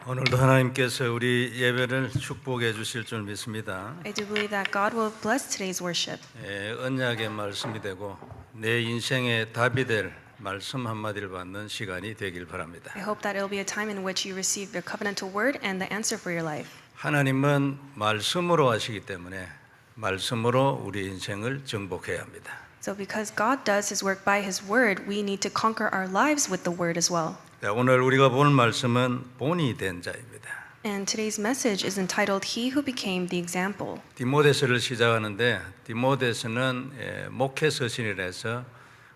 오늘도 하나님께서 우리 예배를 축복해 주실 줄 믿습니다. I do believe that God will bless today's worship. 언약의 말씀이 되고 내 인생의 답이 될 말씀 한마디를 받는 시간이 되길 바랍니다. I hope that it will be a time in which you receive your covenantal word and the answer for your life. 하나님은 말씀으로 하시기 때문에 말씀으로 우리 인생을 정복해야 합니다. So because God does his work by his word, we need to conquer our lives with the word as well. 오늘 우리가 볼 말씀은 본이 된 자입니다. And today's message is entitled He Who Became the Example. 디모데서를 시작하는데 디모데서는 목회 서신이라서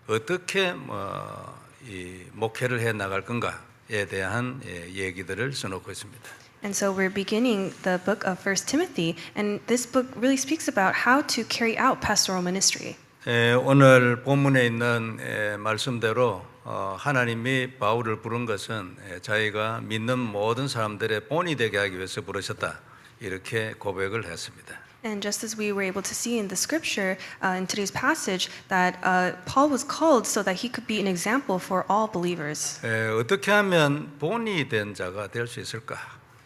어떻게 이 목회를 해 나갈 건가에 대한 얘기들을 써놓고 있습니다. And so we're beginning the book of 1 Timothy, and this book really speaks about how to carry out pastoral ministry. 오늘 본문에 있는 말씀대로 하나님이 바울을 부른 것은 자기가 믿는 모든 사람들의 본이 되게 하기 위해서 부르셨다, 이렇게 고백을 했습니다. And just as we were able to see in the scripture in today's passage that Paul was called so that he could be an example for all believers. 어떻게 하면 본이 된 자가 될 수 있을까,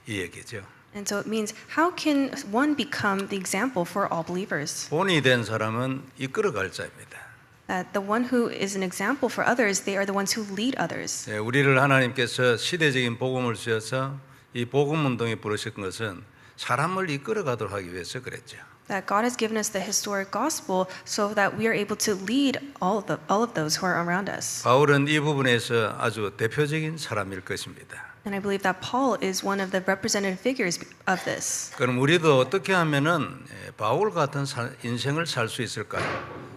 이 얘기죠. And so it means how can one become the example for all believers? 본이 된 사람은 이끌어갈 자입니다. That the one who is an example for others, they are the ones who lead others. 우리를 하나님께서 시대적인 복음을 주셔서 이 복음 운동에 부르신 것은 사람을 이끌어가도록 하기 위해서 그랬죠. That God has given us the historic gospel so that we are able to lead all of those who are around us. 바울은 이 부분에서 아주 대표적인 사람일 것입니다. And I believe that Paul is one of the representative figures of this. 그럼 우리도 어떻게 하면은 바울 같은 인생을 살 수 있을까?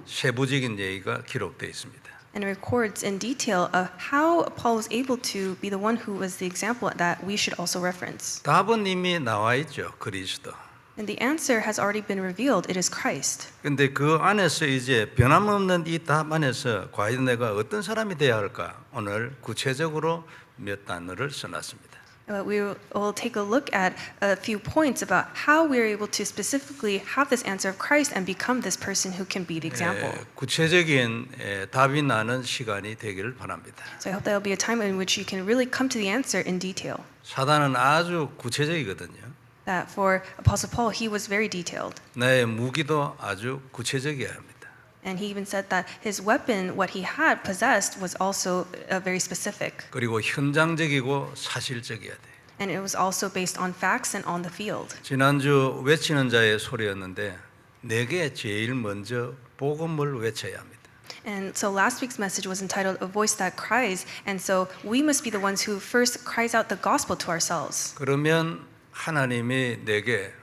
세부적인 얘기가 기록되어 있습니다. And it records in detail of how Paul was able to be the one who was the example that we should also reference. 답은 이미 나와 있죠. 그리스도. And the answer has already been revealed. It is Christ. 근데 그 안에서 이제 변함없는 이 답 안에서 과연 내가 어떤 사람이 되어야 할까? 오늘 구체적으로 몇 단어를 써놨습니다. We will take a look at a few points about how we are able to specifically have this answer of Christ and become this person who can be the example. 구체적인 답이 나는 시간이 되기를 바랍니다. So I hope there will be a time in which you can really come to the answer in detail. 사단은 아주 구체적이거든요. That for Apostle Paul, he was very detailed. 나의 무기도 아주 구체적이어야 합니다. And he even said that his weapon, what he had possessed, was also very specific. 그리고 현장적이고 사실적이어야 돼. And it was also based on facts and on the field. 지난주 외치는 자의 소리였는데 내게 제일 먼저 복음을 외쳐야 합니다. And so last week's message was entitled A Voice That Cries. And so we must be the ones who first cries out the gospel to ourselves. 그러면 하나님이 내게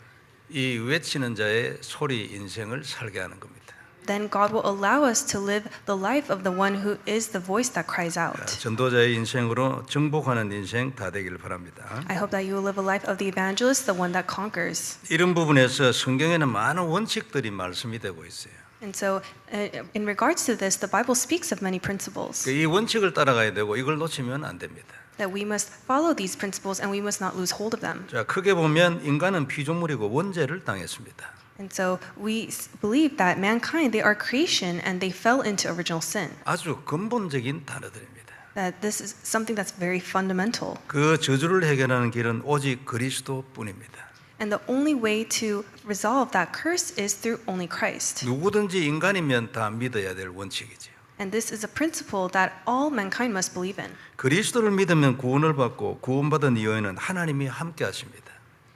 이 외치는 자의 소리 인생을 살게 하는 겁니다. Then God will allow us to live the life of the one who is the voice that cries out. 전도자의 인생으로 정복하는 인생 다 되기를 바랍니다. I hope that you will live a life of the evangelist, the one that conquers. 이런 부분에서 성경에는 많은 원칙들이 말씀이 되고 있어요. And so in regards to this, the Bible speaks of many principles. 이 원칙을 따라가야 되고 이걸 놓치면 안 됩니다. That we must follow these principles and we must not lose hold of them. 자, 크게 보면 인간은 피조물이고 원죄를 당했습니다. And so we believe that mankind, they are creation and they fell into original sin. 아주 근본적인 단어들입니다. That this is something that's very fundamental. 그 저주를 해결하는 길은 오직 그리스도뿐입니다. And the only way to resolve that curse is through only Christ. 누구든지 인간이면 다 믿어야 될 원칙이죠. And this is a principle that all mankind must believe in. 그리스도를 믿으면 구원을 받고 구원받은 이후에는 하나님이 함께 하십니다.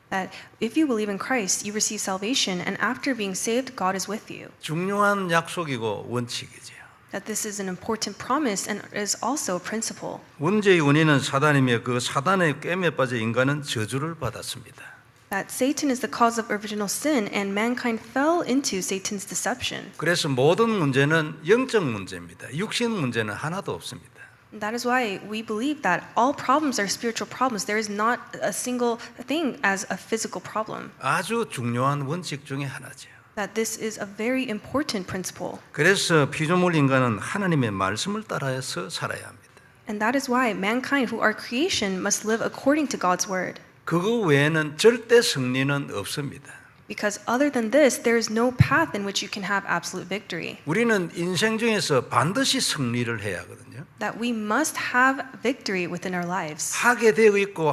That if you believe in Christ, you receive salvation, and after being saved, God is with you. 중요한 약속이고 원칙이죠. That this is an important promise and is also a principle. 문제의 원인은 사단이며 그 사단의 꿰매 빠져 인간은 저주를 받았습니다. That Satan is the cause of original sin and mankind fell into Satan's deception. 그래서 모든 문제는 영적 문제입니다. 육신 문제는 하나도 없습니다. That is why we believe that all problems are spiritual problems. There is not a single thing as a physical problem. 아주 중요한 원칙 중에 하나죠. That this is a very important principle. 그래서 피조물 인간은 하나님의 말씀을 따라서 살아야 합니다. And that is why mankind who are creation must live according to God's word. 그거 외에는 절대 승리는 없습니다. Because other than this, there is no path in which you can have absolute victory. 우리는 인생 중에서 반드시 승리를 해야 하거든요. That we must have victory within our lives. 하게 되어 있고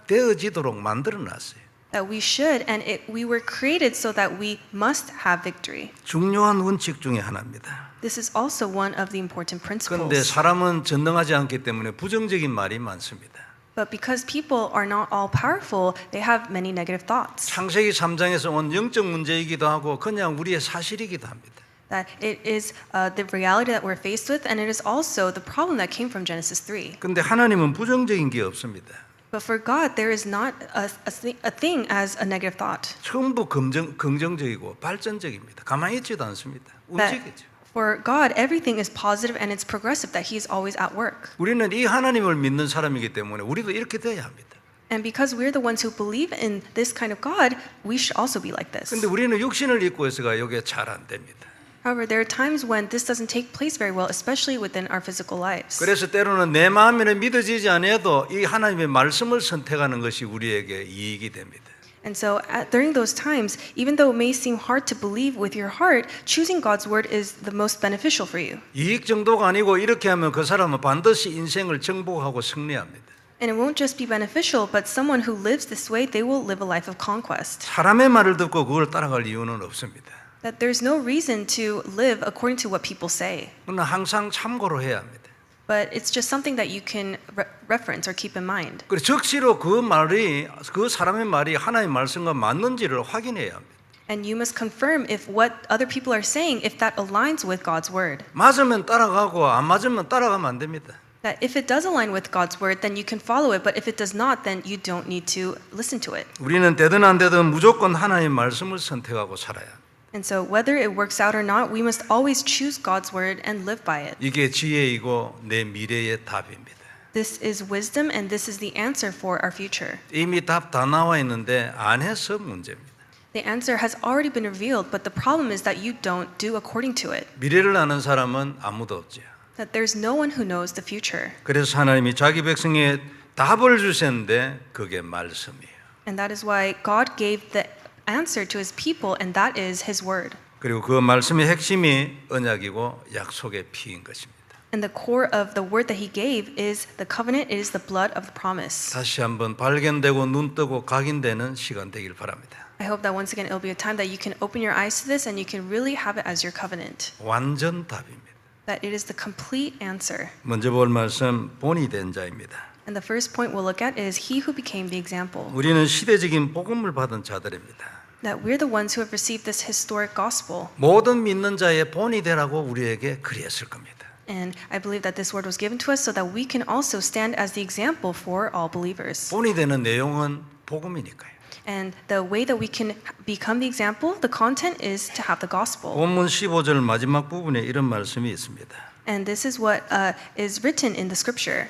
되어지도록 만들어 놨어요. That we should, and we were created so that we must have victory. 중요한 원칙 중에 하나입니다. This is also one of the important 그런데 principles. 사람은 전능하지 않기 때문에 부정적인 말이 많습니다. But because people are not all powerful, they have many negative thoughts. 창세기 3장에서 온 영적 문제이기도 하고 그냥 우리의 사실이기도 합니다. That it is the reality that we're faced with, and it is also the problem that came from Genesis 3. 그런데 하나님은 부정적인 게 없습니다. But for God, there is not a thing as a negative thought. 전부 긍정적이고 발전적입니다. 가만히 있지도 않습니다. That 움직이죠. for God, everything is positive and it's progressive, that He is always at work. 우리는 이 하나님을 믿는 사람이기 때문에 우리도 이렇게 돼야 합니다. And because we're the ones who believe in this kind of God, we should also be like this. 그런데 우리는 육신을 입고 있어가 이게 잘 안 됩니다. However, there are times when this doesn't take place very well, especially within our physical lives. 그래서 때로는 내 마음에는 믿어지지 않아도 이 하나님의 말씀을 선택하는 것이 우리에게 이익이 됩니다. And so during those times, even though it may seem hard to believe with your heart, choosing God's word is the most beneficial for you. 이익 정도가 아니고 이렇게 하면 그 사람은 반드시 인생을 정복하고 승리합니다. And it won't just be beneficial, but someone who lives this way, they will live a life of conquest. 사람의 말을 듣고 그걸 따라갈 이유는 없습니다. That there's no reason to live according to what people say. 그러나 항상 참고로 해야 합니다. But it's just something that you can reference or keep in mind. 그리고 적시로 그 사람의 말이 하나님의 말씀과 맞는지를 확인해야 합니다. And you must confirm if what other people are saying, if that aligns with God's word. 맞으면 따라가고 안 맞으면 따라가면 안 됩니다. That if it does align with God's word, then you can follow it. But if it does not, then you don't need to listen to it. 우리는 되든 안 되든 무조건 하나님의 말씀을 선택하고 살아야 합니다. And so whether it works out or not, we must always choose God's word and live by it. 이게 지혜이고 내 미래의 답입니다. This is wisdom and this is the answer for our future. 이미 답 다 나와 있는데 안 해서 문제입니다. The answer has already been revealed, but the problem is that you don't do according to it. 미래를 아는 사람은 아무도 없죠. That there's no one who knows the future. 그래서 하나님이 자기 백성에 답을 주셨는데 그게 말씀이에요. And that is why God gave the answer to his people, and that is his word. 그리고 그 말씀의 핵심이 언약이고 약속의 피인 것입니다. And the core of the word that he gave is the covenant, it is the blood of the promise. 다시 한번 발견되고 눈 뜨고 각인되는 시간 되길 바랍니다. I hope that once again it'll be a time that you can open your eyes to this and you can really have it as your covenant. 완전 답입니다. That it is the complete answer. 먼저 볼 말씀 본이 된 자입니다. And the first point we'll look at is he who became the example. 우리는 시대적인 복음을 받은 자들입니다. That we're the ones who have received this historic gospel. 모든 믿는 자의 본이 되라고 우리에게 그리했을 겁니다. And I believe that this word was given to us so that we can also stand as the example for all believers. 본이 되는 내용은 복음이니까요. And the way that we can become the example, the content is to have the gospel. 본문 15절 마지막 부분에 이런 말씀이 있습니다. And this is what is written in the scripture.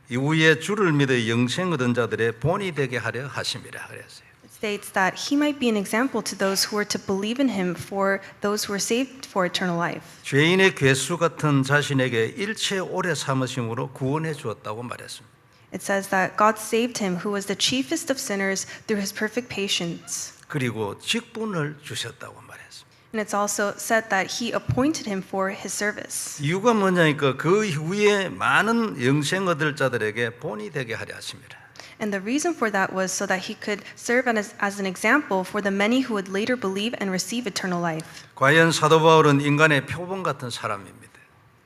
이후에 주를 믿어 영생 얻은 자들의 본이 되게 하려 하심이라 그랬어요. It states that he might be an example to those who are to believe in him, for those who are saved for eternal life. 죄인의 괴수 같은 자신에게 일체 오래 삼으심으로 구원해 주었다고 말했습니다. It says that God saved him, who was the chiefest of sinners, through his perfect patience. 그리고 직분을 주셨다고 말했습니다. And it's also said that he appointed him for his service. 이유가 뭐냐니까 그 이후에 많은 영생 얻을 자들에게 본이 되게 하려 하심이라. And the reason for that was so that he could serve as an example for the many who would later believe and receive eternal life. 과연 사도 바울은 인간의 표본 같은 사람입니다.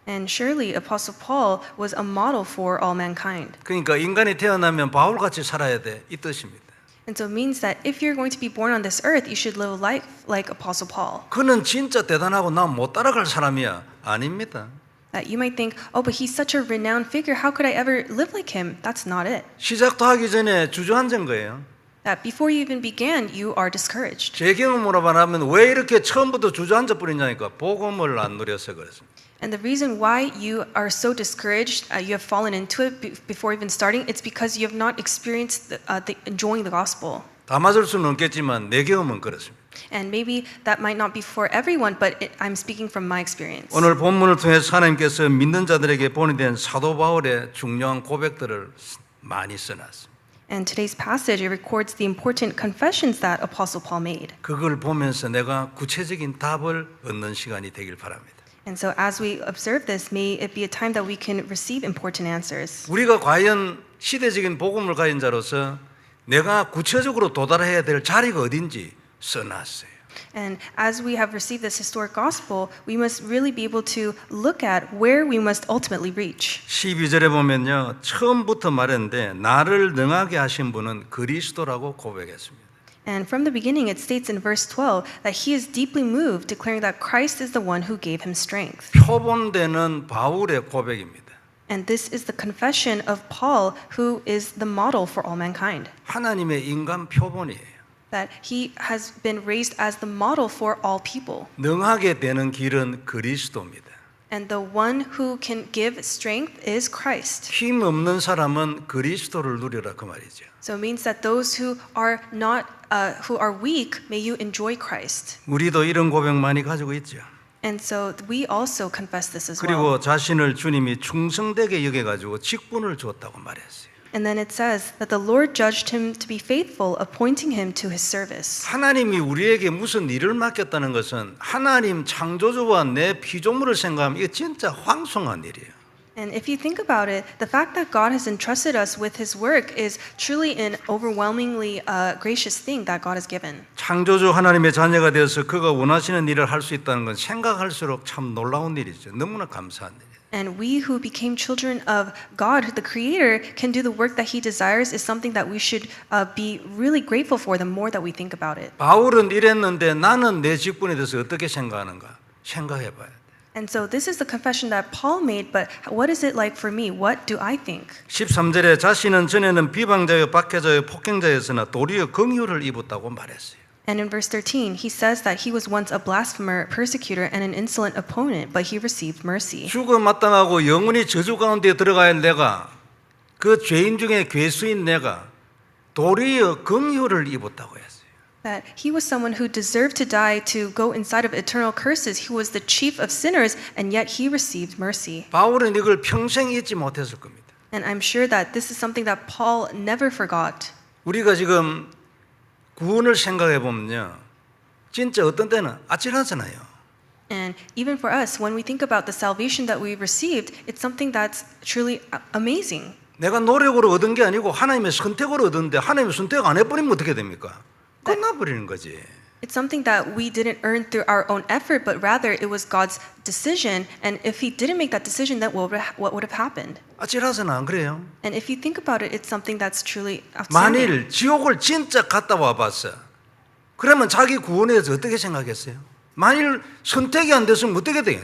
And surely Apostle Paul was a model for all mankind. 그러니까 인간이 태어나면 바울같이 살아야 돼 이 뜻입니다. And so it means that if you're going to be born on this earth, you should live a life like Apostle Paul. 그는 진짜 대단하고 나 못 따라갈 사람이야. 아닙니다. That you might think, oh, but he's such a renowned figure. How could I ever live like him? That's not it. 시작도 하기 전에 주저앉은 거예요. That before you even began, you are discouraged. 제 경험으로 말하면 왜 이렇게 처음부터 주저앉아 버리냐니까 복음을 안 누려서 그렇습니다. And the reason why you are so discouraged, you have fallen into it before even starting, it's because you have not experienced enjoying the gospel. 다 맞을 수는 없겠지만 내 경험은 그렇습니다. And maybe that might not be for everyone, but I'm speaking from my experience. 오늘 본문을 통해서 하나님께서 믿는 자들에게 본이 된 사도 바울의 중요한 고백들을 많이 써놨습니다. And today's passage, it records the important confessions that Apostle Paul made. 그걸 보면서 내가 구체적인 답을 얻는 시간이 되길 바랍니다. And so as we observe this, may it be a time that we can receive important answers. 우리가 과연 시대적인 복음을 가진 자로서 내가 구체적으로 도달해야 될 자리가 어딘지 써놨어요. And as we have received this historic gospel, we must really be able to look at where we must ultimately reach. 12절에 보면요. 처음부터 말했는데 나를 능하게 하신 분은 그리스도라고 고백했습니다. And from the beginning, it states in verse 12 that he is deeply moved, declaring that Christ is the one who gave him strength. 표본되는 바울의 고백입니다. And this is the confession of Paul, who is the model for all mankind. 하나님의 인간 표본이에요. That he has been raised as the model for all people. 능하게 되는 길은 그리스도입니다. And the one who can give strength is Christ. 힘 없는 사람은 그리스도를 누려라 그 말이죠. So it means that those who are weak, may you enjoy Christ. 우리도 이런 고백 많이 가지고 있죠. And so we also confess this as well. 그리고 자신을 주님이 충성되게 여겨가지고 직분을 주었다고 말했어요. And then it says that the Lord judged him to be faithful, appointing him to his service. 하나님이 우리에게 무슨 일을 맡겼다는 것은 하나님 창조주와 내 피조물을 생각하면 이거 진짜 황송한 일이에요. And if you think about it, the fact that God has entrusted us with his work is truly an overwhelmingly gracious thing that God has given. 창조주 하나님의 자녀가 되어서 그가 원하시는 일을 할 수 있다는 건 생각할수록 참 놀라운 일이죠. 너무나 감사한 일이에요. And we who became children of God, the Creator, can do the work that He desires is something that we should be really grateful for the more that we think about it. 바울은 이랬는데 나는 내 직분에 대해서 어떻게 생각하는가 생각해 봐야 돼. And so this is the confession that Paul made, but what is it like for me? What do I think? 13절에 자신은 전에는 비방자여 박해자여 폭행자였으나 도리어 긍휼을 입었다고 말했어요. And in verse 13, he says that he was once a blasphemer, persecutor, and an insolent opponent, but he received mercy. 죽음 마땅하고 영원히 저주 가운데 들어가야 할 내가 그 죄인 중에 괴수인 내가 도리어 긍휼을 입었다고 했어요. That he was someone who deserved to die, to go inside of eternal curses. He was the chief of sinners, and yet he received mercy. 바울은 이걸 평생 잊지 못했을 겁니다. And I'm sure that this is something that Paul never forgot. 우리가 지금 구원을 생각해 보면요, 진짜 어떤 때는 아찔하잖아요. And even for us, when we think about the salvation that we received, it's something that's truly amazing. 내가 노력으로 얻은 게 아니고 하나님의 선택으로 얻었는데 하나님의 선택 안 해버리면 어떻게 됩니까? 끝나버리는 거지. It's something that we didn't earn through our own effort, but rather it was God's decision. And if He didn't make that decision, then what would have happened? 아찔하잖아, 안 그래요? And if you think about it, it's something that's truly outstanding. 만일 지옥을 진짜 갔다 와봤어, 그러면 자기 구원에 대해서 어떻게 생각했어요? 만일 선택이 안 됐으면 어떻게 돼?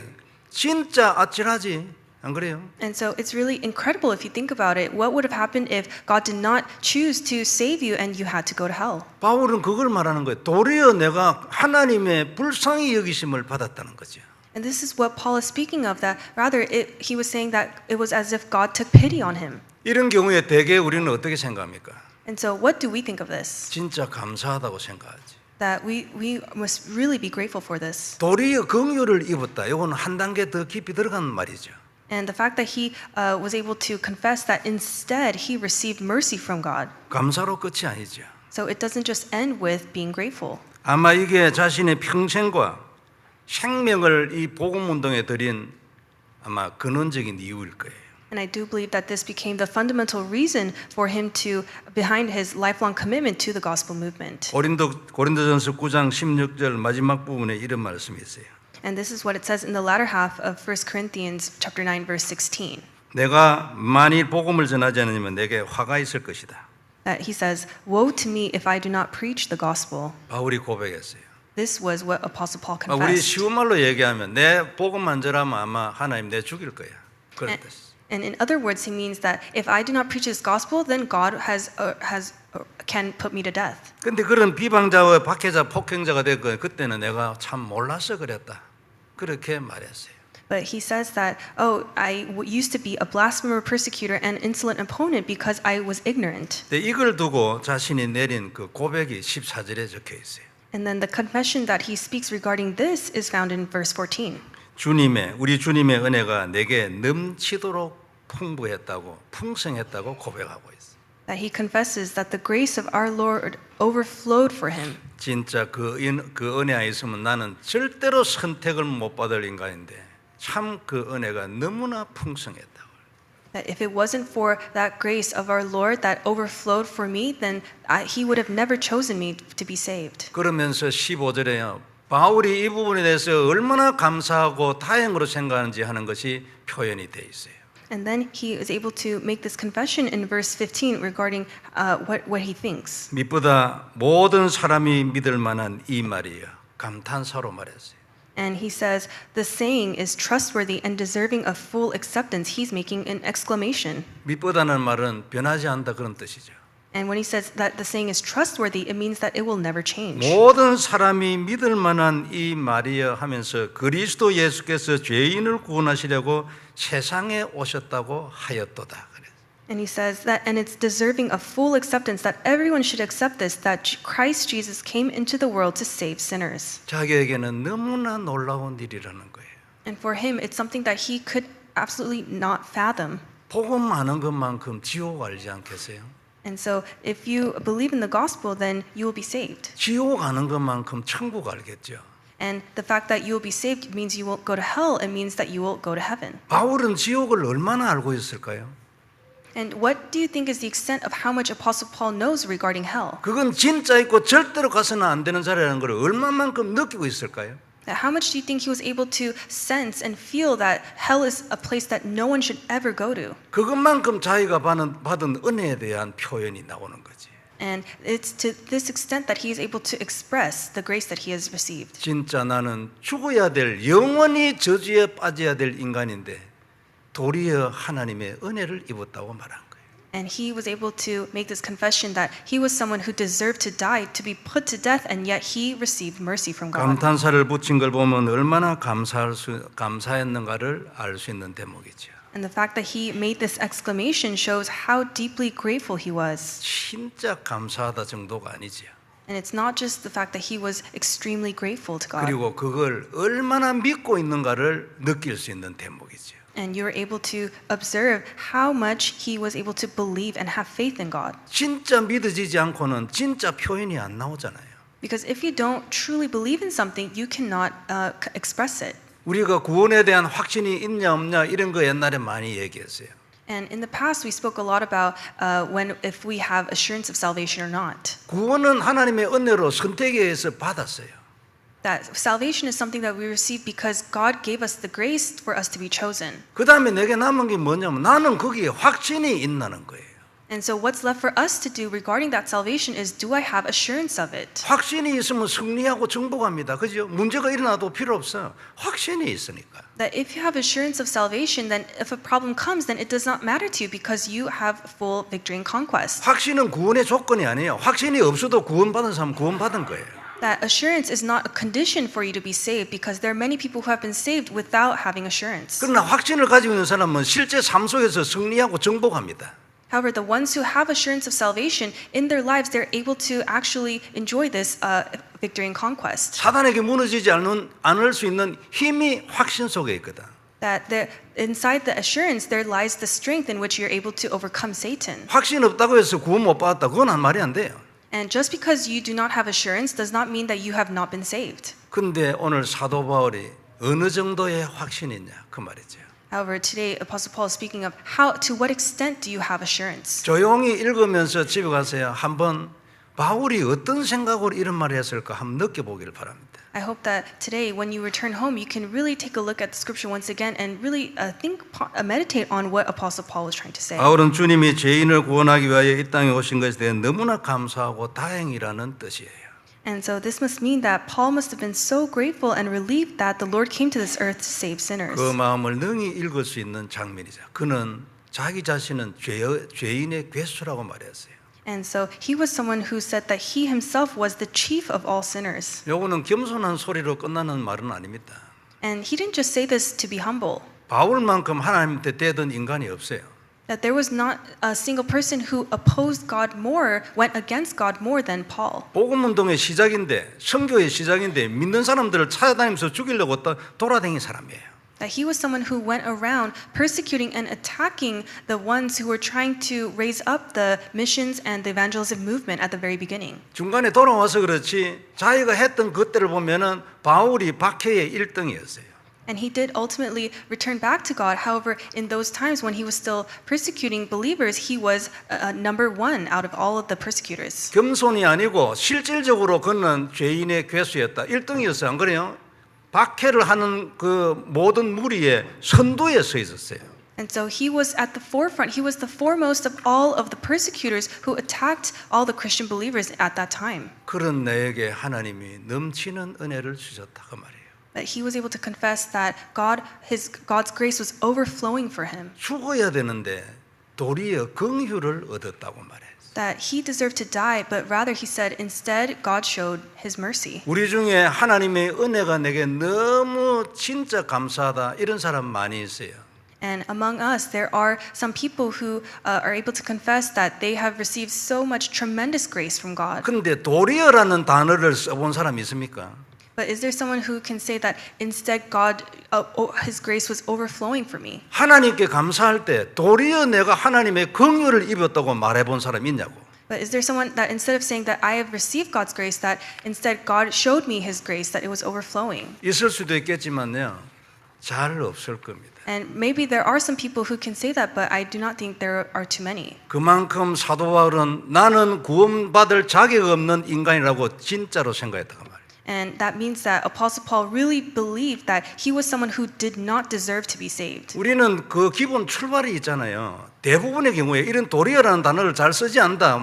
진짜 아찔하지, 안 그래요? And so it's really incredible if you think about it. What would have happened if God did not choose to save you and you had to go to hell? 바울은 그걸 말하는 거예요. 도리어 내가 하나님의 불쌍히 여기심을 받았다는 거죠. And this is what Paul is speaking of, that rather he was saying that it was as if God took pity on him. 이런 경우에 대개 우리는 어떻게 생각합니까? And so what do we think of this? 진짜 감사하다고 생각하지. That we must really be grateful for this. 도리어 긍휼을 입었다. 이건 한 단계 더 깊이 들어가는 말이죠. And the fact that he was able to confess that instead he received mercy from God. 감사로 끝이 아니죠. So it doesn't just end with being grateful. 아마 이게 자신의 평생과 생명을 이 복음 운동에 들인 아마 근원적인 이유일 거예요. And I do believe that this became the fundamental reason for him to behind his lifelong commitment to the gospel movement. 고린도전서 9장 16절 마지막 부분에 이런 말씀이 있어요. And this is what it says in the latter half of 1 Corinthians chapter 9 verse 16. 내가 만일 복음을 전하지 않으면 내게 화가 있을 것이다. That he says, "Woe to me if I do not preach the gospel." 바울이 고백했어요. This was what Apostle Paul 우리 confessed. 쉬운 말로 얘기하면 내 복음 안 전하면 아마 하나님 내 죽일 거야. 그런 뜻. And in other words, he means that if I do not preach this gospel, then God can put me to death. 근데 그런 비방자와 박해자, 폭행자가 됐고 그때는 내가 참 몰라서 그랬다. 그렇게 말했어요. But he says that, I used to be a blasphemer, persecutor, and insolent opponent because I was ignorant. 근데 이걸 두고 자신이 내린 그 고백이 14절에 적혀 있어요. And then the confession that he speaks regarding this is found in verse 14. 우리 주님의 은혜가 내게 넘치도록 풍성했다고 고백하고 있어요. That he confesses that the grace of our Lord overflowed for him. 진짜 그 은혜 안 있으면 나는 절대로 선택을 못 받을 인간인데 참 그 은혜가 너무나 풍성했다. That if it wasn't for that grace of our Lord that overflowed for me, then he would have never chosen me to be saved. 그러면서 15절에요. 바울이 이 부분에 대해서 얼마나 감사하고 다행으로 생각하는지 하는 것이 표현이 돼 있어요. And then he is able to make this confession in verse 15 regarding what he thinks. 믿보다 모든 사람이 믿을 만한 이 말이에요. 감탄사로 말했어요. And he says, the saying is trustworthy and deserving of full acceptance. He's making an exclamation. 믿보다는 말은 변하지 않다 그런 뜻이죠. And when he says that the saying is trustworthy, it means that it will never change. 모든 사람이 믿을 만한 이 말이여 하면서 그리스도 예수께서 죄인을 구원하시려고 세상에 오셨다고 하였도다. And he says that, and it's deserving of full acceptance that everyone should accept this, that Christ Jesus came into the world to save sinners. 자기에게는 너무나 놀라운 일이라는 거예요. And for him, it's something that he could absolutely not fathom. 복음 아는 것만큼 지옥 알지 않겠어요? And so if you believe in the gospel, then you will be saved. 지옥 아는 것만큼 천국 알겠죠. And the fact that you will be saved means you won't go to hell. It means that you will go to heaven. 바울은 지옥을 얼마나 알고 있을까요? And what do you think is the extent of how much Apostle Paul knows regarding hell? 그건 진짜 있고 절대로 가서는 안 되는 자리라는 걸 얼마만큼 느끼고 있을까요? How much do you think he was able to sense and feel that hell is a place that no one should ever go to? 그것만큼 자기가 받은 은혜에 대한 표현이 나오는 거지. And it's to this extent that he is able to express the grace that he has received. 진짜 나는 죽어야 될 영원히 저주에 빠져야 될 인간인데 도리어 하나님의 은혜를 입었다고 말한 거예요. And he was able to make this confession that he was someone who deserved to die, to be put to death, and yet he received mercy from God. 감탄사를 붙인 걸 보면 얼마나 감사했는가를 알 수 있는 대목이죠. And the fact that he made this exclamation shows how deeply grateful he was. 진짜 감사하다 정도가 아니지요. And it's not just the fact that he was extremely grateful to God. 그리고 그걸 얼마나 믿고 있는가를 느낄 수 있는 대목이죠. And you were able to observe how much he was able to believe and have faith in God. 진짜 믿어지지 않고는 진짜 표현이 안 나오잖아요. Because if you don't truly believe in something, you cannot express it. 우리가 구원에 대한 확신이 있냐 없냐 이런 거 옛날에 많이 얘기했어요. And in the past, we spoke a lot about if we have assurance of salvation or not. 구원은 하나님의 은혜로 선택에 의해서 받았어요. That salvation is something that we receive because God gave us the grace for us to be chosen. 그 다음에 내게 남은 게 뭐냐면 나는 거기에 확신이 있나는 거예요. And so what's left for us to do regarding that salvation is, do I have assurance of it? 확신이 있으면 승리하고 정복합니다. 그죠? 문제가 일어나도 필요 없어요. 확신이 있으니까. That if you have assurance of salvation, then if a problem comes, then it does not matter to you because you have full victory and conquest. 확신은 구원의 조건이 아니에요. 확신이 없어도 구원받은 사람은 구원받은 거예요. That assurance is not a condition for you to be saved because there are many people who have been saved without having assurance. 그러나 확신을 가지고 있는 사람은 실제 삶 속에서 승리하고 정복합니다. However, the ones who have assurance of salvation in their lives, they're able to actually enjoy this victory and conquest. 사단에게 무너지지 않을 수 있는 힘이 확신 속에 있거든. That inside the assurance, there lies the strength in which you're able to overcome Satan. 확신 없다고 해서 구원 못 받았다. 그건 말이 안 돼요. And just because you do not have assurance does not mean that you have not been saved. 근데 오늘 사도 바울이 어느 정도의 확신이 있냐 그 말이죠. However, today Apostle Paul is speaking of to what extent do you have assurance? 조용히 읽으면서 집에 가서요. 한번 바울이 어떤 생각으로 이런 말을 했을까 한번 느껴보기를 바랍니다. I hope that today, when you return home, you can really take a look at the scripture once again and really meditate on what Apostle Paul was trying to say. 바울은 주님이 죄인을 구원하기 위하여 이 땅에 오신 것에 대해 너무나 감사하고 다행이라는 뜻이에요. And so this must mean that Paul must have been so grateful and relieved that the Lord came to this earth to save sinners. 그 마음을 능히 읽을 수 있는 장면이죠. 그는 자기 자신은 죄인의 괴수라고 말했어요. And so he was someone who said that he himself was the chief of all sinners. 요거는 겸손한 소리로 끝나는 말은 아닙니다. And he didn't just say this to be humble. 바울만큼 하나님한테 대던 인간이 없어요. That there was not a single person who opposed God more, went against God more than Paul. 복음 운동의 시작인데, 선교의 시작인데 믿는 사람들을 찾아다니면서 죽이려고 돌아다닌 사람이에요. That he was someone who went around persecuting and attacking the ones who were trying to raise up the missions and the evangelism movement at the very beginning. 중간에 돌아와서 그렇지 자기가 했던 그때를 보면은 바울이 박해의 1등이었어요. And he did ultimately return back to God. However, in those times when he was still persecuting believers, he was number one out of all of the persecutors. 겸손이 아니고 실질적으로 그는 죄인의 괴수였다. 1등이었어요. 안 그래요? 박해를 하는 그 모든 무리의 선두에 서 있었어요. And so he was at the forefront. He was the foremost of all of the persecutors who attacked all the Christian believers at that time. 그런 나에게 하나님이 넘치는 은혜를 주셨다 그 말이에요. That he was able to confess that God's grace was overflowing for him. 죽어야 되는데 도리어 긍휼을 얻었다고 말해요. That he deserved to die, but rather he said instead God showed his mercy. 우리 중에 하나님의 은혜가 내게 너무 진짜 감사하다 이런 사람 많이 있어요. And among us, there are some people who are able to confess that they have received so much tremendous grace from God. 그런데 도리어라는 단어를 써본 사람이 있습니까? But is there someone who can say that instead His grace was overflowing for me? 하나님께 감사할 때 도리어 내가 하나님의 긍휼을 입었다고 말해본 사람이 있냐고. But is there someone that instead of saying that I have received God's grace, that instead God showed me His grace, that it was overflowing? 있을 수도 있겠지만요, 잘 없을 겁니다. And maybe there are some people who can say that, but I do not think there are too many. 그만큼 사도 바울은 나는 구원받을 자격 없는 인간이라고 진짜로 생각했다고 말이에요. And that means that Apostle Paul really believed that he was someone who did not deserve to be saved. 우리는 그 기본 출발이 있잖아요. 대부분의 경우에 이런 도리어라는 단어를 잘 쓰지 않는다.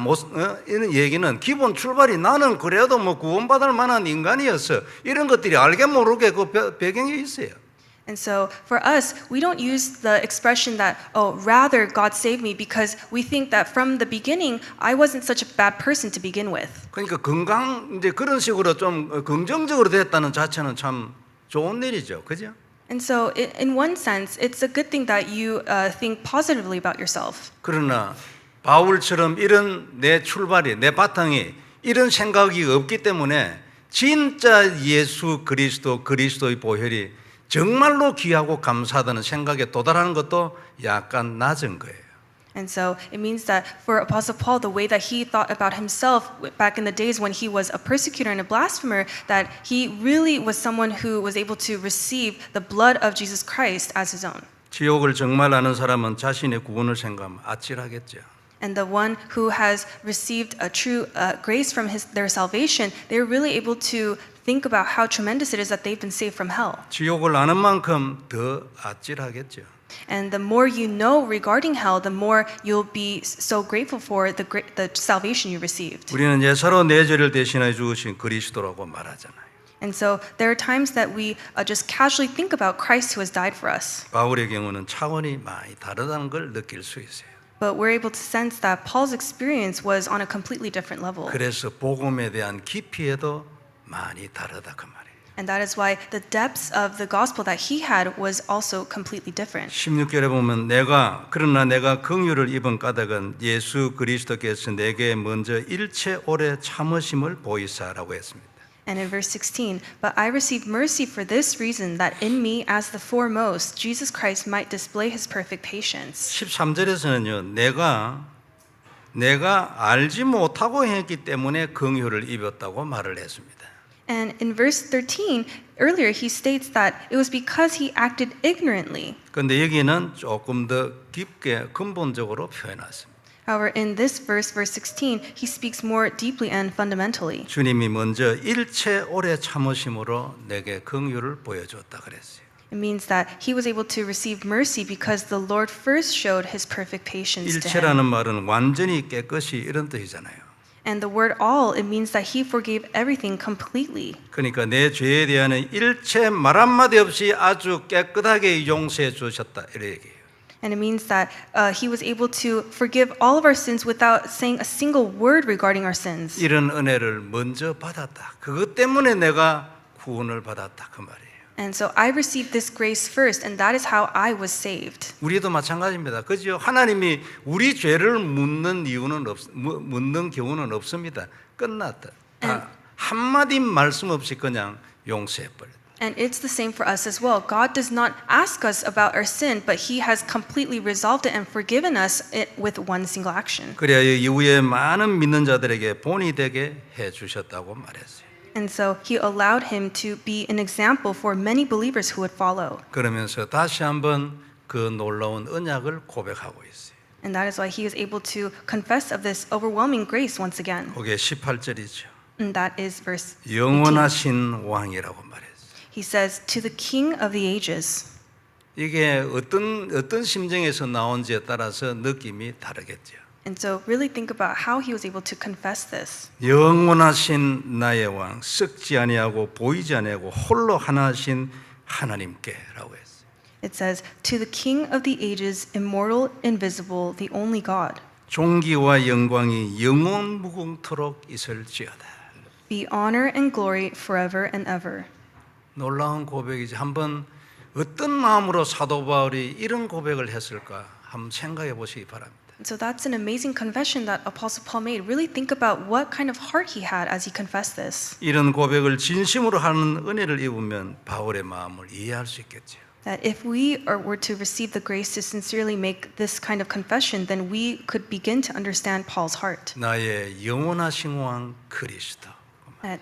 이런 얘기는 기본 출발이 나는 그래도 뭐 구원받을 만한 인간이었어. 이런 것들이 알게 모르게 그 배경에 있어요. And so for us, we don't use the expression that, oh, rather God saved me, because we think that from the beginning, I wasn't such a bad person to begin with. 그러니까 이제 그런 식으로 좀 긍정적으로 됐다는 자체는 참 좋은 일이죠. 그죠? And so in one sense, it's a good thing that you think positively about yourself. 그러나 바울처럼 이런 내 출발이, 내 바탕이 이런 생각이 없기 때문에 진짜 예수 그리스도의 보혈이 정말로 귀하고 감사하다는 생각에 도달하는 것도 약간 낮은 거예요. And so it means that for Apostle Paul, the way that he thought about himself back in the days when he was a persecutor and a blasphemer, that he really was someone who was able to receive the blood of Jesus Christ as his own. 지옥을 정말 아는 사람은 자신의 구원을 생각하면 아찔하겠죠. And the one who has received a true grace from their salvation, they're really able to think about how tremendous it is that they've been saved from hell. 지옥을 아는 만큼 더 아찔하겠죠. And the more you know regarding hell, the more you'll be so grateful for the salvation you received. 우리는 예사로 내 죄를 대신해 주신 그리스도라고 말하잖아요. And so there are times that we just casually think about Christ who has died for us. 바울의 경우는 차원이 많이 다르다는 걸 느낄 수 있어요. But we're able to sense that Paul's experience was on a completely different level. 그래서 복음에 대한 깊이에도 많이 다르다 그 말이에요. And that is why the depths of the gospel that he had was also completely different. 16절에 보면 그러나 내가 긍휼을 입은 까닭은 예수 그리스도께서 내게 먼저 일체 오래 참으심을 보이사라고 했습니다. And in verse 16, but I received mercy for this reason, that in me as the foremost Jesus Christ might display his perfect patience. 13절에서는요. 내가 알지 못하고 했기 때문에 긍휼을 입었다고 말을 했습니다. And in verse 13, earlier he states that it was because he acted ignorantly. 그런데 여기는 조금 더 깊게 근본적으로 표현했습니다. However, in this verse 16, he speaks more deeply and fundamentally. 주님이 먼저 일체 오래 참으심으로 내게 긍휼을 보여줬다 그랬어요. It means that he was able to receive mercy because the Lord first showed his perfect patience to him. 일체라는 말은 완전히 깨끗이 이런 뜻이잖아요. And the word all, it means that he forgave everything completely. 그러니까 내 죄에 대한 일체 말 한마디 없이 아주 깨끗하게 용서해 주셨다 이런 얘기예요. And it means that he was able to forgive all of our sins without saying a single word regarding our sins. 이런 은혜를 먼저 받았다. 그것 때문에 내가 구원을 받았다 그 말이에요. And so I received this grace first, and that is how I was saved. 우리도 마찬가지입니다. 그죠? 하나님이 우리 죄를 묻는 경우는 없습니다. 끝났다. 한마디 말씀 없이 그냥 용서해 버렸다. And it's the same for us as well. God does not ask us about our sin, but He has completely resolved it and forgiven us with one single action. 그래야 이후에 많은 믿는 자들에게 본이 되게 해 주셨다고 말했어요. And so He allowed him to be an example for many believers who would follow. 그러면서 다시 한번 그 놀라운 언약을 고백하고 있어요. And that is why he is able to confess of this overwhelming grace once again. 그게 18절이죠. And that is verse 18. 영원하신 왕이라고 말했어요. He says, to the King of the ages. 이게 어떤 심정에서 나온지에 따라서 느낌이 다르겠죠. And so really think about how he was able to confess this. 영원하신 나의 왕, 썩지 아니하고 보이지 아니하고 홀로 하나신 하나님께라고 했어요. It says, to the King of the ages, immortal, invisible, the only God. 존귀와 영광이 영원 무궁토록 있을지어다. Be honor and glory forever and ever. 놀라운 고백이지. 한번 어떤 마음으로 사도 바울이 이런 고백을 했을까 한번 생각해 보시기 바랍니다. And so that's an amazing confession that Apostle Paul made. Really think about what kind of heart he had as he confessed this. 이런 고백을 진심으로 하는 은혜를 입으면 바울의 마음을 이해할 수 있겠죠. That if we were to receive the grace to sincerely make this kind of confession, then we could begin to understand Paul's heart. 나의 영원하신 왕 그리스도.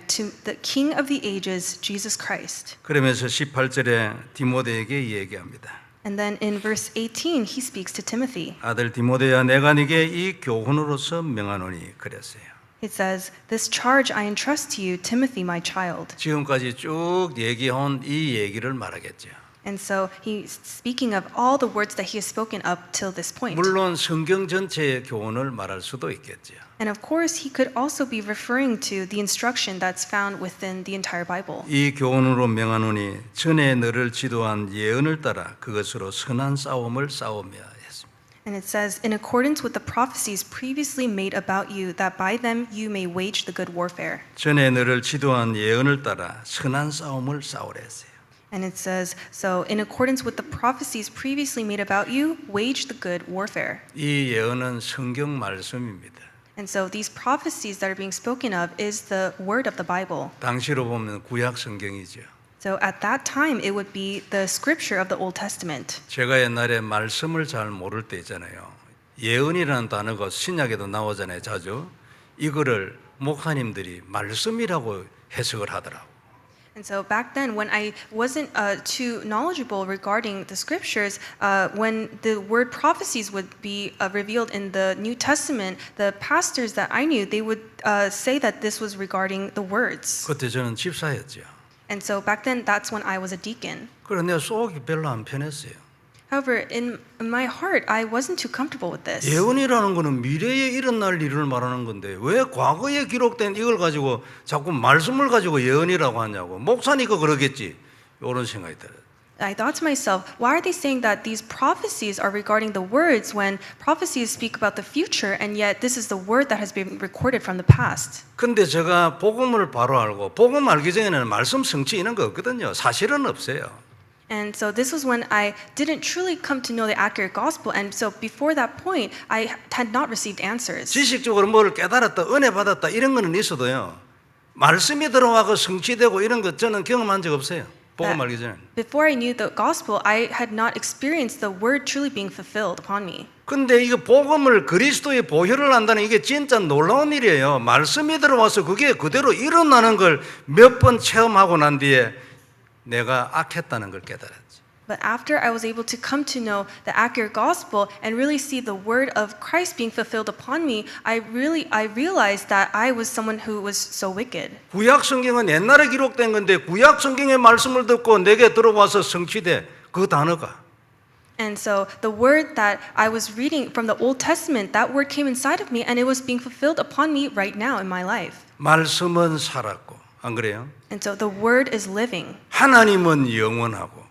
To the King of the ages, Jesus Christ. 그러면서 18절에 디모데에게 얘기합니다. And then in verse 18, he speaks to Timothy. 아들 디모데야, 내가 네게 이 교훈으로서 명하노니 그랬어요. It says, this charge I entrust to you, Timothy, my child. 지금까지 쭉 얘기한 이 얘기를 말하겠죠. And so he's speaking of all the words that he has spoken up till this point. 물론 성경 전체의 교훈을 말할 수도 있겠죠. And of course, he could also be referring to the instruction that's found within the entire Bible. 이 교훈으로 명하노니 전에 너를 지도한 예언을 따라 그것으로 선한 싸움을 싸우며 했습니다. And it says, in accordance with the prophecies previously made about you, that by them you may wage the good warfare. 전에 너를 지도한 예언을 따라 선한 싸움을 싸우라 했어요. And it says, so in accordance with the prophecies previously made about you, wage the good warfare. 이 예언은 성경 말씀입니다. And so these prophecies that are being spoken of is the word of the Bible. 당시로 보면 구약 성경이죠. So at that time, it would be the scripture of the Old Testament. 제가 옛날에 말씀을 잘 모를 때 있잖아요. 예언이라는 단어가 신약에도 나오잖아요. 자주. 이거를 목사님들이 말씀이라고 해석을 하더라고요. And so back then, when I wasn't too knowledgeable regarding the scriptures, when the word prophecies would be revealed in the New Testament, the pastors that I knew, they would say that this was regarding the words. 그때 저는 집사였죠. And so back then, that's when I was a deacon. 그런데 속이 별로 안 편했어요. However, in my heart, I wasn't too comfortable with this. 예언이라는 거는 미래에 일어날 일을 말하는 건데 왜 과거에 기록된 이걸 가지고 자꾸 말씀을 가지고 예언이라고 하냐고. 목사니까 그러겠지. 이런 생각이 들어요. I thought to myself, why are they saying that these prophecies are regarding the words when prophecies speak about the future and yet this is the word that has been recorded from the past? 근데 제가 복음을 바로 알고 복음 알기 전에는 말씀 성취 이런 거 없거든요. 사실은 없어요. And so this was when I didn't truly come to know the accurate gospel. And so before that point, I had not received answers. 지식적으로 뭘 깨달았다, 은혜 받았다 이런 거는 있어도요. 말씀이 들어와서 성취되고 이런 것 저는 경험한 적 없어요. 복음 알기 전에. Before I knew the gospel, I had not experienced the word truly being fulfilled upon me. 근데 이거 복음을 그리스도의 보혈을 한다는 이게 진짜 놀라운 일이에요. 말씀이 들어와서 그게 그대로 일어나는 걸 몇 번 체험하고 난 뒤에 내가 악했다는 걸 깨달았지. But after I was able to come to know the accurate gospel and really see the word of Christ being fulfilled upon me, I realized that I was someone who was so wicked. 구약 성경은 옛날에 기록된 건데 구약 성경의 말씀을 듣고 내게 들어와서 성취돼. 그 단어가. And so the word that I was reading from the Old Testament, that word came inside of me and it was being fulfilled upon me right now in my life. 말씀은 살았고. 안 그래요? And so the word is living. 하나님은 영원하고.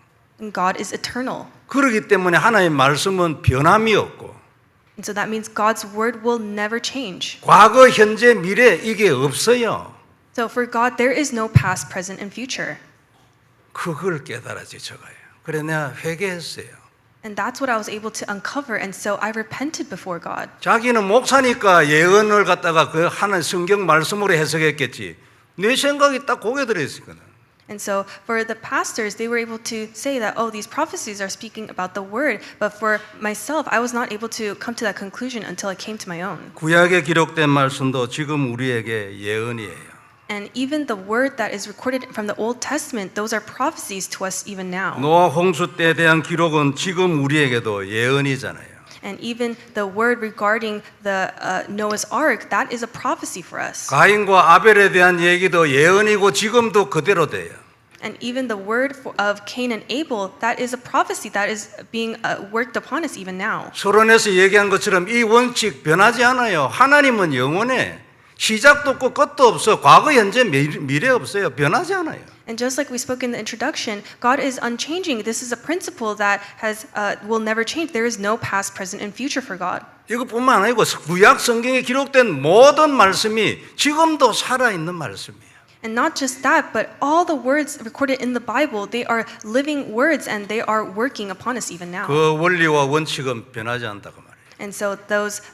And God is eternal. 그렇기 때문에 하나님의 말씀은 변함이 없고. And so that means God's word will never change. 과거, 현재, 미래 이게 없어요. So for God, there is no past, present, and future. 그걸 깨달았지 저가요. 그래 내가 회개했어요. And that's what I was able to uncover. And so I repented before God. 자기는 목사니까 예언을 갖다가 그 하는 성경 말씀으로 해석했겠지. 내 생각이 딱 고개 들어있었거든. And so for the pastors, they were able to say that, oh, these prophecies are speaking about the word. But for myself, I was not able to come to that conclusion until I came to my own. 구약에 기록된 말씀도 지금 우리에게 예언이에요. And even the word that is recorded from the Old Testament, those are prophecies to us even now. 노아 홍수 때에 대한 기록은 지금 우리에게도 예언이잖아요. And even the word regarding the Noah's Ark, that is a prophecy for us. 가인과 아벨에 대한 얘기도 예언이고 지금도 그대로 돼요. And even the word of Cain and Abel, that is a prophecy that is being worked upon us even now. 서론에서 얘기한 것처럼 이 원칙 변하지 않아요. 하나님은 영원해. 시작도 없고 끝도 없어. 과거, 현재, 미래 없어요. 변하지 않아요. And just like we spoke in the introduction, God is unchanging. This is a principle that will never change. There is no past, present, and future for God. 이것뿐만 아니고 구약 성경에 기록된 모든 말씀이 지금도 살아있는 말씀이에요. And not just that, but all the words recorded in the Bible, they are living words and they are working upon us even now. 그 원리와 원칙은 변하지 않다고 말해요. And so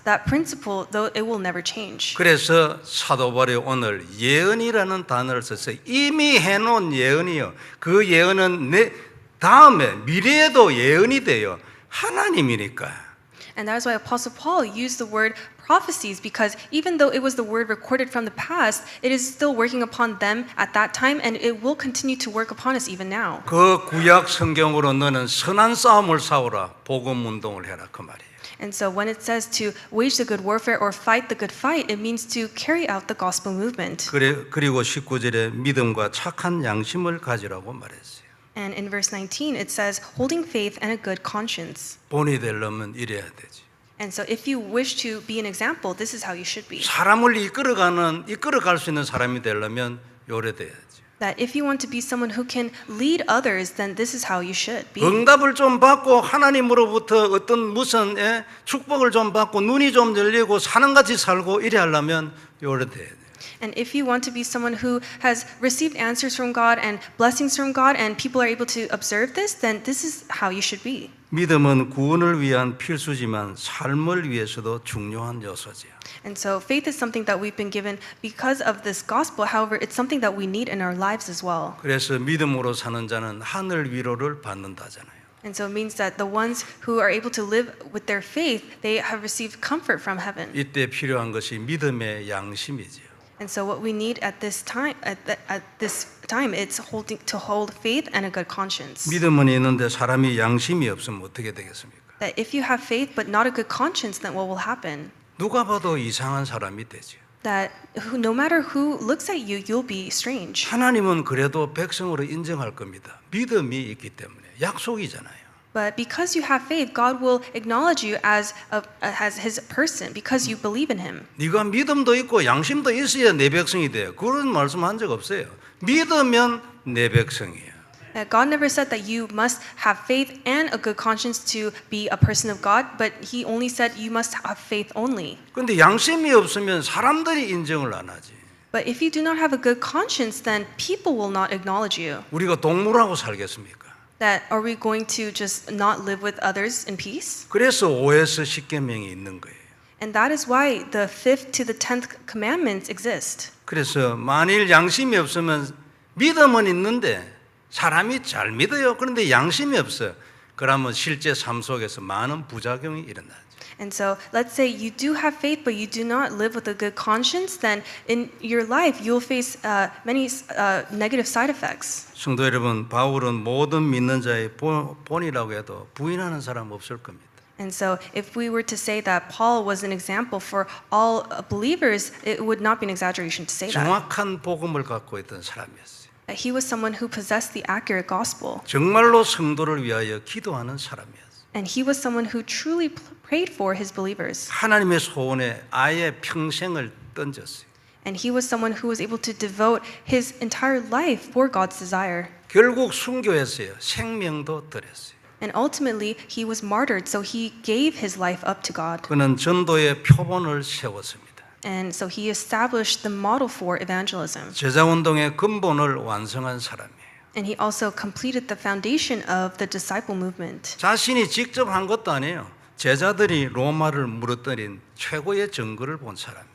that principle, though it will never change. 그래서 사도 바울이 오늘 예언이라는 단어를 썼어요. 이미 해놓은 예언이요. 그 예언은 내 다음에 미래에도 예언이 돼요. 하나님이니까. And that is why Apostle Paul used the word prophecies, because even though it was the word recorded from the past, it is still working upon them at that time, and it will continue to work upon us even now. 그 구약 성경으로 너는 선한 싸움을 싸우라. 복음 운동을 해라. 그 말이에요. And so when it says to wage the good warfare or fight the good fight, it means to carry out the gospel movement. 그리고 19절에 믿음과 착한 양심을 가지라고 말했어요. And in verse 19, it says, holding faith and a good conscience. 본이 되려면 이래야 되지. And so if you wish to be an example, this is how you should be. 사람을 이끌어갈 수 있는 사람이 되려면 요래 돼야지. That if you want to be someone who can lead others, then this is how you should be. 응답을 좀 받고 하나님으로부터 어떤 무슨 축복을 좀 받고 눈이 좀 열리고 사는같이 살고 이래 하려면 요래 돼야 돼. And if you want to be someone who has received answers from God and blessings from God and people are able to observe this, then this is how you should be. 믿음은 구원을 위한 필수지만 삶을 위해서도 중요한 요소지요. And so faith is something that we've been given because of this gospel. However, it's something that we need in our lives as well. 그래서 믿음으로 사는 자는 하늘 위로를 받는다잖아요. And so it means that the ones who are able to live with their faith, they have received comfort from heaven. 이때 필요한 것이 믿음의 양심이지요. And so what we need at this time, it's to hold faith and a good conscience. 믿음은 있는데 사람이 양심이 없으면 어떻게 되겠습니까? That if you have faith but not a good conscience, then what will happen? 누가 봐도 이상한 사람이 되죠. That no matter who looks at you, you'll be strange. 하나님은 그래도 백성으로 인정할 겁니다. 믿음이 있기 때문에 약속이잖아요. But because you have faith, God will acknowledge you as His person because you believe in Him. 네가 믿음도 있고 양심도 있어야 내 백성이 돼요. 그런 말씀한 적 없어요. 믿으면 내 백성이에요. God never said that you must have faith and a good conscience to be a person of God, but He only said you must have faith only. 그런데 양심이 없으면 사람들이 인정을 안 하지. But if you do not have a good conscience, then people will not acknowledge you. 우리가 동물하고 살겠습니까? That are we going to just not live with others in peace? 그래서 5에서 10계명이 있는 거예요. And that is why the 5th to the 10th commandments exist. 그래서 만일 양심이 없으면 믿음은 있는데 사람이 잘 믿어요. 그런데 양심이 없어요. 그러면 실제 삶 속에서 많은 부작용이 일어나죠. And so let's say you do have faith but you do not live with a good conscience, then in your life you'll face many negative side effects. 성도 여러분, 바울은 모든 믿는 자의 본이라고 해도 부인하는 사람 없을 겁니다. And so if we were to say that Paul was an example for all believers, it would not be an exaggeration to say that. 정확한 복음을 갖고 있던 사람이었어요. He was someone who possessed the accurate gospel. 정말로 성도를 위하여 기도하는 사람이었어요. And he was someone who truly prayed for his believers. 하나님의 소원에 아예 평생을 던졌어요. And he was someone who was able to devote his entire life for God's desire. 결국 순교했어요. 생명도 드렸어요. And ultimately, he was martyred, so he gave his life up to God. 그는 전도의 표본을 세웠습니다. And so he established the model for evangelism. 제자운동의 근본을 완성한 사람이에요. And he also completed the foundation of the disciple movement. 자신이 직접 한 것도 아니에요. 제자들이 로마를 무너뜨린 최고의 증거를 본 사람이에요.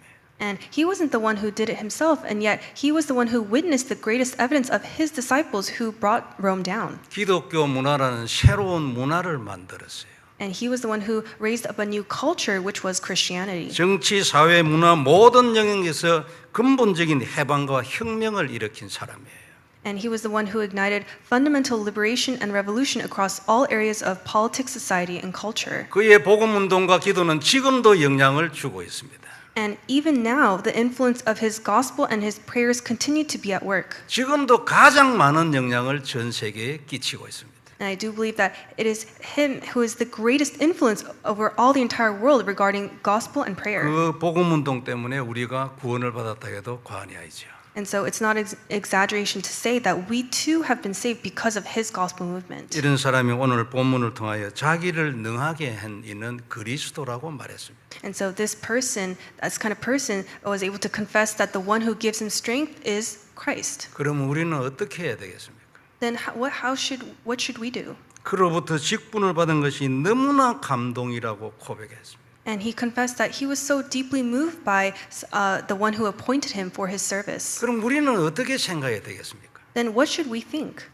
And he wasn't the one who did it himself, and yet he was the one who witnessed the greatest evidence of his disciples who brought Rome down. 기독교 문화라는 새로운 문화를 만들었어요. And he was the one who raised up a new culture, which was Christianity. 정치, 사회, 문화 모든 영역에서 근본적인 해방과 혁명을 일으킨 사람이에요. And he was the one who ignited fundamental liberation and revolution across all areas of politics, society, and culture. 그의 복음 운동과 기도는 지금도 영향을 주고 있습니다. And even now, the influence of his gospel and his prayers continue to be at work. 지금도 가장 많은 영향을 전 세계에 끼치고 있습니다. And I do believe that it is him who is the greatest influence over all the entire world regarding gospel and prayer. 그 복음 운동 때문에 우리가 구원을 받았다 해도 과언이 아니죠. And so it's not exaggeration to say that we too have been saved because of his gospel movement. 이런 사람이 오늘 본문을 통하여 자기를 능하게 한 이는 그리스도라고 말했습니다. And so this person, this kind of person, was able to confess that the one who gives him strength is Christ. 그러면 우리는 어떻게 해야 되겠습니까? Then what should we do? 그로부터 직분을 받은 것이 너무나 감동이라고 고백했습니다. And he confessed that he was so deeply moved by the one who appointed him for his service. 그럼 우리는 어떻게 생각해야 되겠습니까? Then what should we think?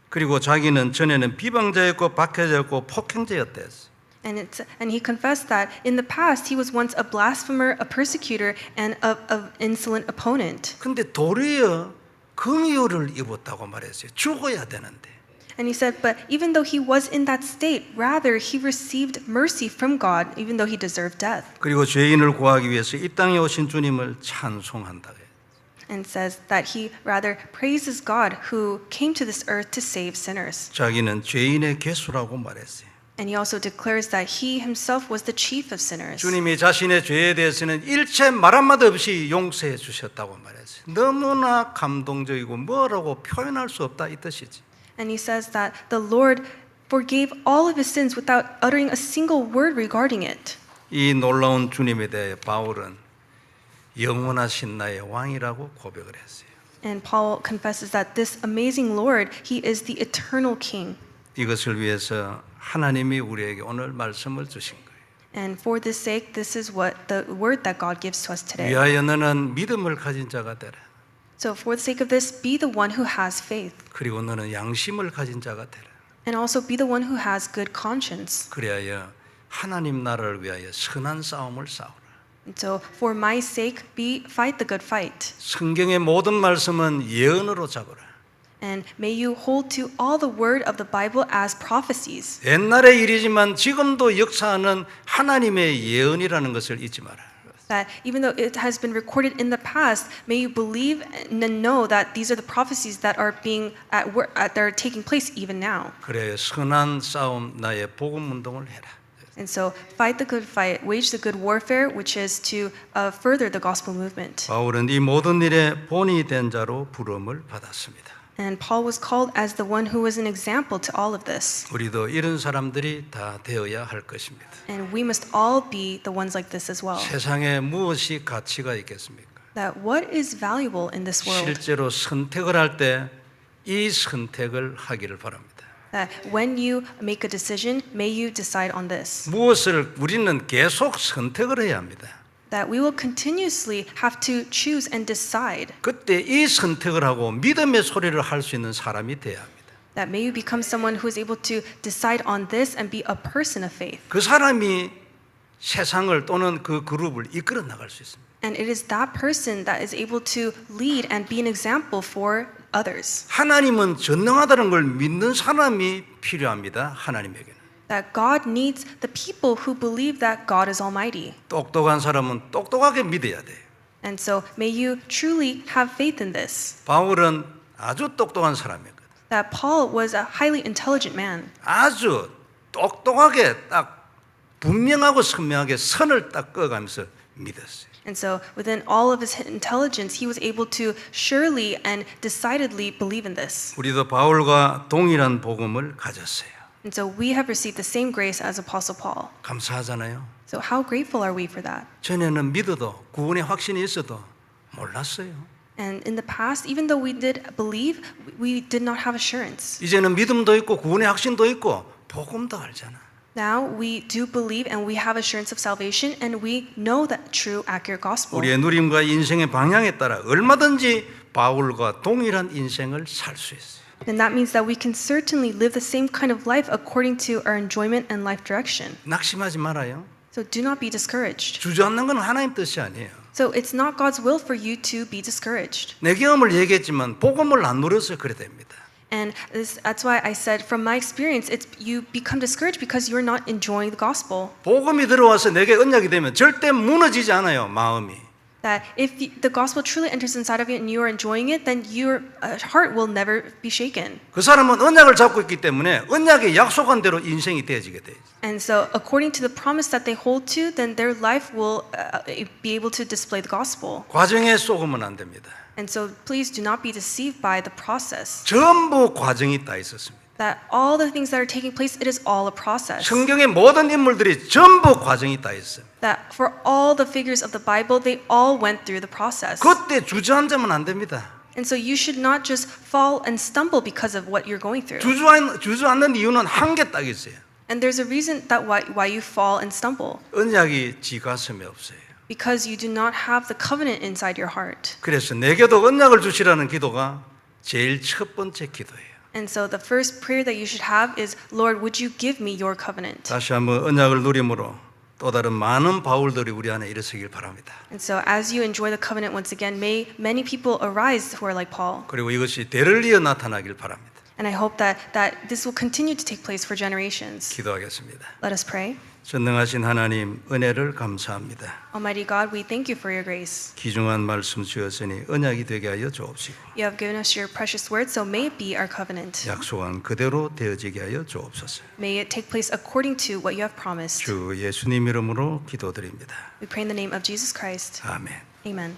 그리고 자기는 전에는 비방자였고 박해자였고 폭행자였댔어. And he confessed that in the past he was once a blasphemer, a persecutor, and an insolent opponent. 근데 도리어 긍휼을 입었다고 말했어요. 죽어야 되는데. And he said, but even though he was in that state, rather he received mercy from God, even though he deserved death. 그리고 죄인을 구하기 위해서 이 땅에 오신 주님을 찬송한다. And says that he rather praises God who came to this earth to save sinners. 자기는 죄인의 개수라고 말했어요. And he also declares that he himself was the chief of sinners. 주님이 자신의 죄에 대해서는 일체 말 한마디 없이 용서해 주셨다고 말했어요. 너무나 감동적이고 뭐라고 표현할 수 없다 이 뜻이지. And he says that the Lord forgave all of his sins without uttering a single word regarding it. 이 놀라운 주님에 대해 바울은 영원하신 나의 왕이라고 고백을 했어요. And Paul confesses that this amazing Lord, he is the eternal king. 이것을 위해서 하나님이 우리에게 오늘 말씀을 주신 거예요. And for this sake, this is what the word that God gives to us today. 위하여 너는 믿음을 가진 자가 되라. So for the sake of this, be the one who has faith. 그리고 너는 양심을 가진 자가 되라. And also be the one who has good conscience. 그리하여 하나님 나라를 위하여 선한 싸움을 싸우라. And so for my sake, fight the good fight. 성경의 모든 말씀은 예언으로 잡으라. And may you hold to all the word of the Bible as prophecies. 옛날의 일이지만 지금도 역사하는 하나님의 예언이라는 것을 잊지 마라. That even though it has been recorded in the past, may you believe and know that these are the prophecies that are being at work, that are taking place even now. 그래 선한 싸움 나의 복음 운동을 해라. And so fight the good fight, wage the good warfare, which is to further the gospel movement. 바울은 이 모든 일에 본이 된 자로 부름을 받았습니다. And Paul was called as the one who was an example to all of this. 우리도 이런 사람들이 다 되어야 할 것입니다. And we must all be the ones like this as well. 세상에 무엇이 가치가 있겠습니까? That what is valuable in this world? 실제로 선택을 할 때 이 선택을 하기를 바랍니다. That when you make a decision, may you decide on this. 무엇을 우리는 계속 선택을 해야 합니다. That we will continuously have to choose and decide. 그때 이 선택을 하고 믿음의 소리를 할 수 있는 사람이 돼야 합니다. That may you become someone who is able to decide on this and be a person of faith. 그 사람이 세상을 또는 그 그룹을 이끌어 나갈 수 있습니다. And it is that person that is able to lead and be an example for others. 하나님은 전능하다는 걸 믿는 사람이 필요합니다. 하나님에게는. That God needs the people who believe that God is almighty. 똑똑한 사람은 똑똑하게 믿어야 돼. And so may you truly have faith in this. 바울은 아주 똑똑한 사람이었거든. That Paul was a highly intelligent man. 아주 똑똑하게 딱 분명하고 선명하게 선을 딱 그어가면서 믿었어요. And so within all of his intelligence, he was able to surely and decidedly believe in this. 우리도 바울과 동일한 복음을 가졌어요. And so we have received the same grace as Apostle Paul. 감사하잖아요. So how grateful are we for that? 전에는 믿어도 구원의 확신이 있어도 몰랐어요. And in the past, even though we did believe, we did not have assurance. 이제는 믿음도 있고 구원의 확신도 있고 복음도 알잖아. Now we do believe and we have assurance of salvation and we know that true, accurate gospel. 우리의 누림과 인생의 방향에 따라 얼마든지 바울과 동일한 인생을 살 수 있어요. And that means that we can certainly live the same kind of life according to our enjoyment and life direction. 낙심하지 말아요. So do not be discouraged. 주저앉는 건 하나님 뜻이 아니에요. So it's not God's will for you to be discouraged. 내 경험을 얘기했지만 복음을 안 누려서 그래 됩니다. And that's why I said from my experience, it's you become discouraged because you're not enjoying the gospel. 복음이 들어와서 내게 언약이 되면 절대 무너지지 않아요, 마음이. That if the gospel truly enters inside of you and you are enjoying it, then your heart will never be shaken. 그 사람은 언약을 잡고 있기 때문에 언약에 약속한 대로 인생이 되어지게 돼요. And so according to the promise that they hold to, then their life will be able to display the gospel. 과정에 속으면 안 됩니다. And so please do not be deceived by the process. 전부 과정이 다 있었습니다. That all the things that are taking place, it is all a process. 성경의 모든 인물들이 전부 과정이 다 있어요. That for all the figures of the Bible, they all went through the process. 그때 주저앉으면 안 됩니다. And so you should not just fall and stumble because of what you're going through. 주저앉는 이유는 한 개 딱 있어요. And there's a reason that why you fall and stumble. 언약이 지 가슴에 없어요. Because you do not have the covenant inside your heart. 그래서 내게도 언약을 주시라는 기도가 제일 첫 번째 기도예요. And so the first prayer that you should have is, Lord, would you give me your covenant? 다시 한번 언약을 누림으로 또 다른 많은 바울들이 우리 안에 일어서길 바랍니다. And so as you enjoy the covenant once again, may many people arise who are like Paul. 그리고 이것이 대를 이어 나타나길 바랍니다. And I hope that this will continue to take place for generations. 기도하겠습니다. Let us pray. 전능하신 하나님 은혜를 감사합니다. Almighty God, we thank you for your grace. 귀중한 말씀 주었으니 언약이 되게 하여 주옵시고 You have given us your precious word, so may it be our covenant. 약속한 그대로 되어지게 하여 주옵소서. May it take place according to what you have promised. 주 예수님 이름으로 기도드립니다. We pray in the name of Jesus Christ. 아멘. Amen.